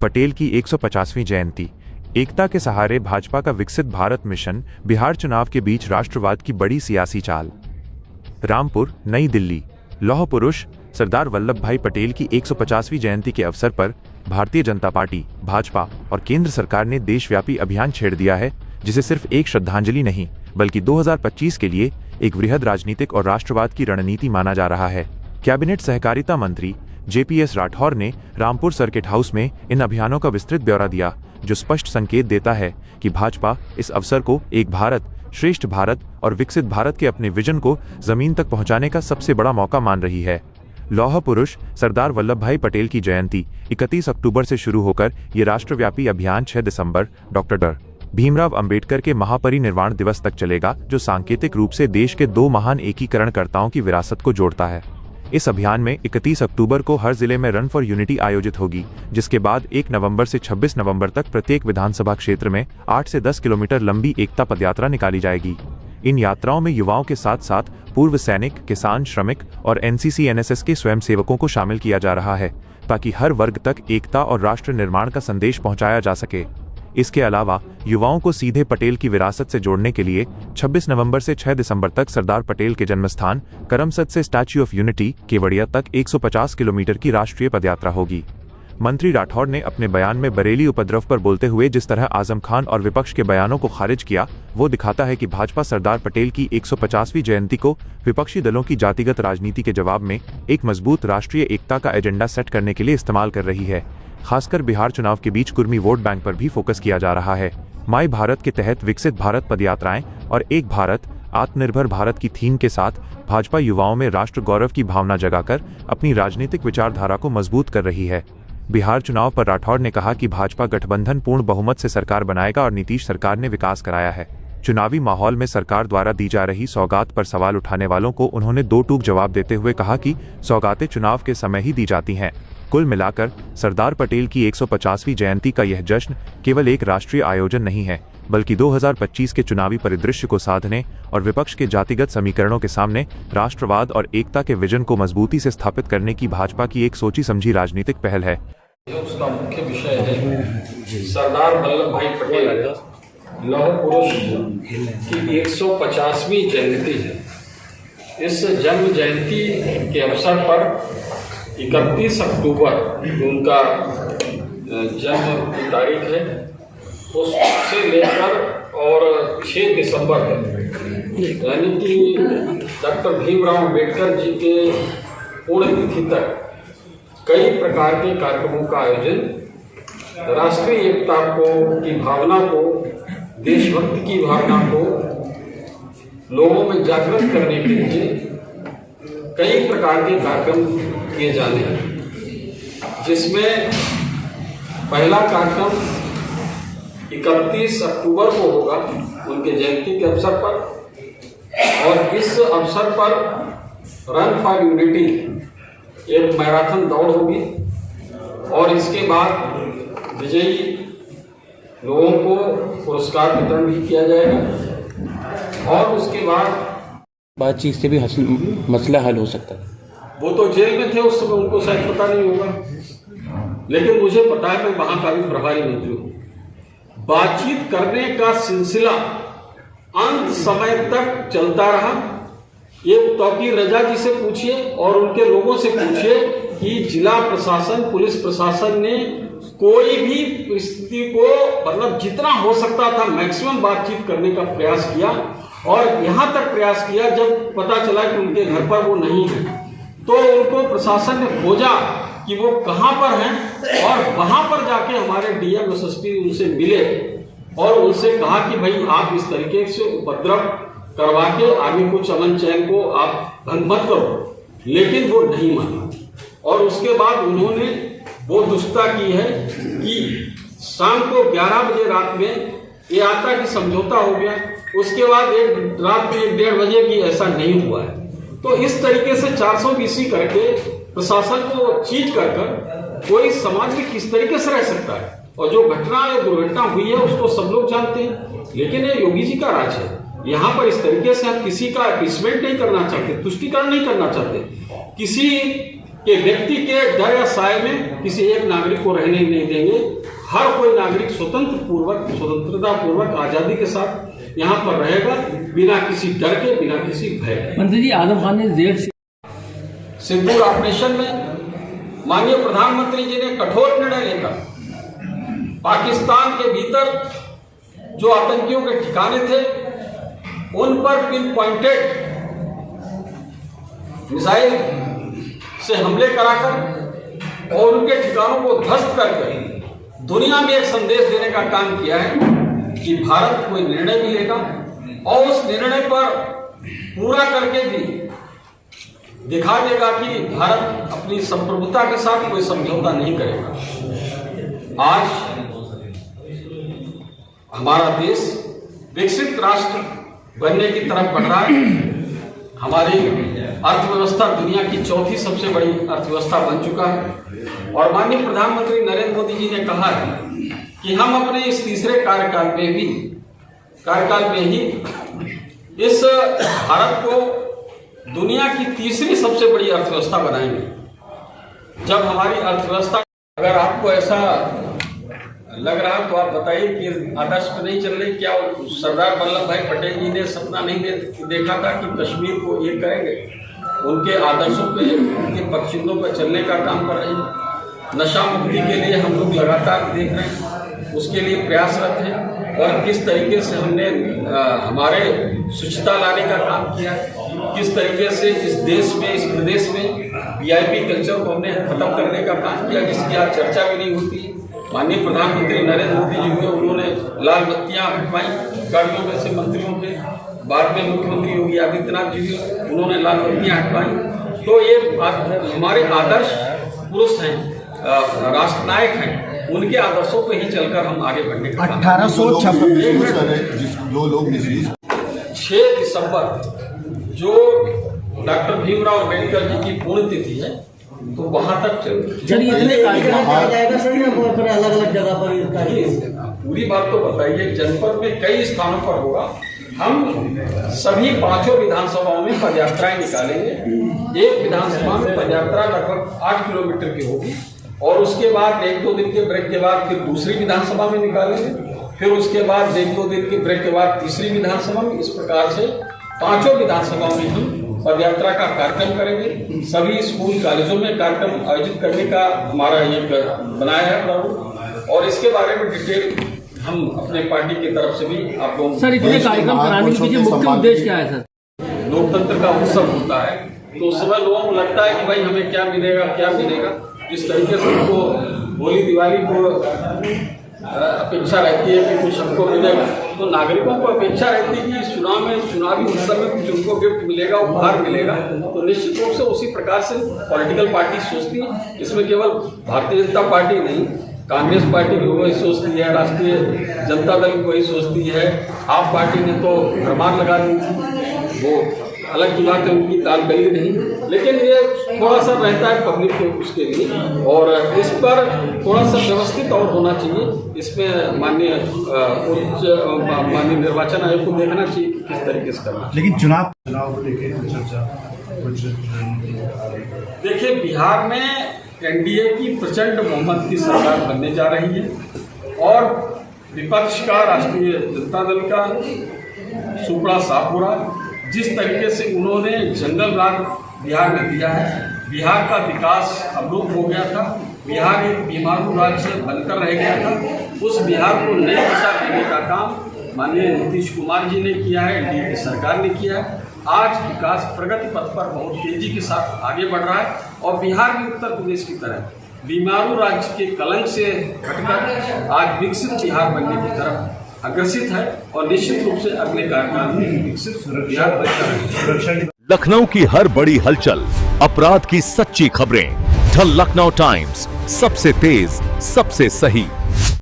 पटेल की 150वीं जयंती। एकता के सहारे भाजपा का विकसित भारत मिशन, बिहार चुनाव के बीच राष्ट्रवाद की बड़ी सियासी चाल। रामपुर, नई दिल्ली। लौह पुरुष सरदार वल्लभ भाई पटेल की 150वीं जयंती के अवसर पर भारतीय जनता पार्टी, भाजपा और केंद्र सरकार ने देशव्यापी अभियान छेड़ दिया है, जिसे सिर्फ एक श्रद्धांजलि नहीं बल्कि 2025 के लिए एक वृहद राजनीतिक और राष्ट्रवाद की रणनीति माना जा रहा है। कैबिनेट सहकारिता मंत्री JPS राठौर ने रामपुर सर्किट हाउस में इन अभियानों का विस्तृत ब्यौरा दिया, जो स्पष्ट संकेत देता है कि भाजपा इस अवसर को एक भारत, श्रेष्ठ भारत और विकसित भारत के अपने विजन को जमीन तक पहुंचाने का सबसे बड़ा मौका मान रही है। लौह पुरुष सरदार वल्लभ भाई पटेल की जयंती 31 अक्टूबर से शुरू होकर ये राष्ट्रव्यापी अभियान 6 दिसंबर डॉक्टर भीमराव अंबेडकर के महापरिनिर्वाण दिवस तक चलेगा, जो सांकेतिक रूप से देश के दो महान एकीकरणकर्ताओं की विरासत को जोड़ता है। इस अभियान में 31 अक्टूबर को हर जिले में रन फॉर यूनिटी आयोजित होगी, जिसके बाद 1 नवंबर से 26 नवंबर तक प्रत्येक विधानसभा क्षेत्र में 8 से 10 किलोमीटर लंबी एकता पदयात्रा निकाली जाएगी। इन यात्राओं में युवाओं के साथ साथ पूर्व सैनिक, किसान, श्रमिक और NCC NSS के स्वयंसेवकों को शामिल किया जा रहा है, ताकि हर वर्ग तक एकता और राष्ट्र निर्माण का संदेश पहुंचाया जा सके। इसके अलावा युवाओं को सीधे पटेल की विरासत से जोड़ने के लिए 26 नवंबर से 6 दिसंबर तक सरदार पटेल के जन्मस्थान करमसद से स्टैच्यू ऑफ यूनिटी केवड़िया तक 150 किलोमीटर की राष्ट्रीय पदयात्रा होगी। मंत्री राठौर ने अपने बयान में बरेली उपद्रव पर बोलते हुए जिस तरह आजम खान और विपक्ष के बयानों को खारिज किया, वो दिखाता है कि भाजपा सरदार पटेल की 150वीं जयंती को विपक्षी दलों की जातिगत राजनीति के जवाब में एक मजबूत राष्ट्रीय एकता का एजेंडा सेट करने के लिए इस्तेमाल कर रही है। खासकर बिहार चुनाव के बीच कुर्मी वोट बैंक पर भी फोकस किया जा रहा है। माई भारत के तहत विकसित भारत पदयात्राएं और एक भारत, आत्मनिर्भर भारत की थीम के साथ भाजपा युवाओं में राष्ट्र गौरव की भावना जगाकर अपनी राजनीतिक विचारधारा को मजबूत कर रही है। बिहार चुनाव पर राठौर ने कहा कि भाजपा गठबंधन पूर्ण बहुमत से सरकार बनाएगा और नीतीश सरकार ने विकास कराया है। चुनावी माहौल में सरकार द्वारा दी जा रही सौगात पर सवाल उठाने वालों को उन्होंने दो टूक जवाब देते हुए कहा कि सौगातें चुनाव के समय ही दी जाती हैं। कुल मिलाकर सरदार पटेल की 150वीं जयंती का यह जश्न केवल एक राष्ट्रीय आयोजन नहीं है, बल्कि 2025 के चुनावी परिदृश्य को साधने और विपक्ष के जातिगत समीकरणों के सामने राष्ट्रवाद और एकता के विजन को मजबूती से स्थापित करने की भाजपा की एक सोची समझी राजनीतिक पहल है। उसका मुख्य विषय है सरदार वल्लभ भाई पटेल लौह पुरुष की 150वीं जयंती है। इस जन्म जयंती के अवसर पर 31 अक्टूबर उनका जन्म की तारीख है, उससे लेकर और 6 दिसंबर यानी कि डॉक्टर भीमराव अंबेडकर जी के पुण्यतिथि तक कई प्रकार के कार्यक्रमों का आयोजन राष्ट्रीय एकता की भावना को, देशभक्ति की भावना को लोगों में जागृत करने के लिए कई प्रकार के कार्यक्रम किए जाने हैं, जिसमें पहला कार्यक्रम 31 अक्टूबर को होगा उनके जयंती के अवसर पर, और इस अवसर पर रन फॉर यूनिटी एक मैराथन दौड़ होगी और इसके बाद विजयी लोगों को पुरस्कार वितरण भी किया जाएगा और उसके बाद बातचीत से भी मसला हल हो सकता है। वो तो जेल में थे उस समय, उनको शायद पता नहीं होगा, लेकिन मुझे पता है मैं वहां का भी प्रभारी मंत्री हूं। बातचीत करने का सिलसिला अंत समय तक चलता रहा। ये तौकीर रजा जी से पूछिए और उनके लोगों से पूछिए कि जिला प्रशासन, पुलिस प्रशासन ने कोई भी परिस्थिति को मतलब जितना हो सकता था मैक्सिमम बातचीत करने का प्रयास किया, और यहां तक प्रयास किया जब पता चला कि उनके घर पर वो नहीं है तो उनको प्रशासन ने खोजा कि वो कहां पर हैं, और वहां पर जाके हमारे DM SSP उनसे मिले और उनसे कहा कि भाई आप इस तरीके से उपद्रव करवा के आगे कुछ अमन चैन को आप भंग मत करो, लेकिन वो नहीं माना। और उसके बाद उन्होंने वो दुष्टता की है कि शाम को 11 बजे रात में ये आता कि समझौता हो गया, उसके बाद एक रात में 1-1:30 बजे की ऐसा नहीं हुआ है। तो इस तरीके से 420 करके प्रशासन को चीट कर कोई समाज में किस तरीके से रह सकता है, और जो घटना या दुर्घटना हुई है उसको सब लोग जानते हैं, लेकिन ये योगी जी का राज है। यहाँ पर इस तरीके से हम किसी का अपीसमेंट नहीं करना चाहते, तुष्टिकरण नहीं करना चाहते, किसी कि व्यक्ति के डर या साए में किसी एक नागरिक को रहने नहीं देंगे। हर कोई नागरिक स्वतंत्रता पूर्वक आजादी के साथ यहाँ पर रहेगा, बिना किसी डर के, बिना किसी भय के। मंत्री जी, आजम खान ने जेल सिंदूर ऑपरेशन में माननीय प्रधानमंत्री जी ने कठोर निर्णय लेकर पाकिस्तान के भीतर जो आतंकियों के ठिकाने थे उन पर पिन पॉइंटेड मिसाइल से हमले कराकर और उनके ठिकानों को ध्वस्त करके दुनिया में एक संदेश देने का काम किया है कि भारत कोई निर्णय भी लेगा और उस निर्णय पर पूरा करके भी दिखा देगा कि भारत अपनी संप्रभुता के साथ कोई समझौता नहीं करेगा। आज हमारा देश विकसित राष्ट्र बनने की तरफ बढ़ रहा है। हमारी अर्थव्यवस्था दुनिया की चौथी सबसे बड़ी अर्थव्यवस्था बन चुका है और माननीय प्रधानमंत्री नरेंद्र मोदी जी ने कहा है कि हम अपने इस तीसरे कार्यकाल में ही इस भारत को दुनिया की तीसरी सबसे बड़ी अर्थव्यवस्था बनाएंगे। जब हमारी अर्थव्यवस्था, अगर आपको ऐसा लग रहा तो आप बताइए कि आदर्श पे नहीं चल रही। क्या सरदार वल्लभ भाई पटेल जी ने सपना नहीं देखा था कि कश्मीर को एक करेंगे? उनके आदर्शों पे, उनके पक्षियों पर चलने का काम कर रहे हैं। नशा मुक्ति के लिए हम लोग लगातार देख रहे हैं, उसके लिए प्रयासरत हैं और किस तरीके से हमने हमारे स्वच्छता लाने का काम किया, किस तरीके से इस देश में, इस प्रदेश में वीआईपी कल्चर को हमने खत्म करने का काम किया, जिसकी आज चर्चा भी नहीं होती। माननीय प्रधानमंत्री नरेंद्र मोदी जी को उन्होंने लाल बत्तियां हटवाई गाड़ियों में से मंत्रियों के, बाद में मुख्यमंत्री योगी आदित्यनाथ जी भी उन्होंने लाल बत्तियां हटवाई। तो ये हमारे आदर्श पुरुष हैं, राष्ट्रनायक हैं, उनके आदर्शों पे ही चलकर हम आगे बढ़ने का 6 दिसंबर जो डॉक्टर भीमराव अम्बेडकर जी की पुण्यतिथि है, तो वहां तक चलिए इतने जाएगा सर या अलग अलग जगह पर? पूरी बात तो बताइए। जनपद में कई स्थानों पर होगा। हम सभी 5 विधानसभाओं में पदयात्राएं निकालेंगे। एक विधानसभा में पदयात्रा लगभग 8 किलोमीटर की होगी और उसके बाद 1-2 दिन के ब्रेक के बाद फिर दूसरी विधानसभा में निकालेंगे, फिर उसके बाद 1-2 दिन के ब्रेक के बाद तीसरी विधानसभा में। इस प्रकार से 5 विधानसभाओं में हम पदयात्रा का कार्यक्रम करेंगे। सभी स्कूल कॉलेजों में कार्यक्रम आयोजित करने का हमारा ये बनाया है प्रभु, और इसके बारे में डिटेल हम अपने पार्टी की तरफ से भी आप लोगों सर इतने कार्यक्रम कराने के पीछे मुख्य उद्देश्य क्या है सर? लोकतंत्र का उत्सव होता है तो उस समय लोगों को लगता है कि भाई हमें क्या मिलेगा। जिस तरीके से उनको होली दिवाली को अपेक्षा रहती है कि कुछ हमको मिलेगा, तो नागरिकों को अपेक्षा रहती है कि चुनावी उत्सव में कुछ उनको गिफ्ट मिलेगा, उपहार मिलेगा। तो निश्चित रूप से उसी प्रकार से पॉलिटिकल पार्टी सोचती है। इसमें केवल भारतीय जनता पार्टी नहीं, कांग्रेस पार्टी भी वही सोचती है, राष्ट्रीय जनता दल भी वही सोचती है। आप पार्टी ने तो भरमार लगा दी थी, वो अलग की बात है, उनकी ताल गली नहीं, लेकिन ये थोड़ा सा रहता है पब्लिक को उसके लिए, और इस पर थोड़ा सा व्यवस्थित और होना चाहिए। इसमें माननीय निर्वाचन आयोग को देखना चाहिए कि किस तरीके से करना। लेकिन चुनाव को लेकर चर्चा देखिए, बिहार में एनडीए की प्रचंड बहुमत की सरकार बनने जा रही है और विपक्ष का, राष्ट्रीय जनता दल का सुपड़ा साफ हो रहा है। जिस तरीके से उन्होंने जंगल राज बिहार में दिया है, बिहार का विकास अवरुद्ध हो गया था, बिहार एक बीमारू राज्य बनकर रह गया था। उस बिहार को नई दिशा देने का काम माननीय नीतीश कुमार जी ने किया है, एनडीए की सरकार ने किया है। आज विकास प्रगति पथ पर बहुत तेजी के साथ आगे बढ़ रहा है और बिहार भी उत्तर प्रदेश की तरह बीमारू राज्य के कलंक से हटकर आज विकसित बिहार बनने की तरफ अग्रसित है और निश्चित रूप से अगले कार्यकाल में विकसित बिहार बनेगा। लखनऊ की हर बड़ी हलचल, अपराध की सच्ची खबरें, द लखनऊ टाइम्स, सबसे तेज, सबसे सही।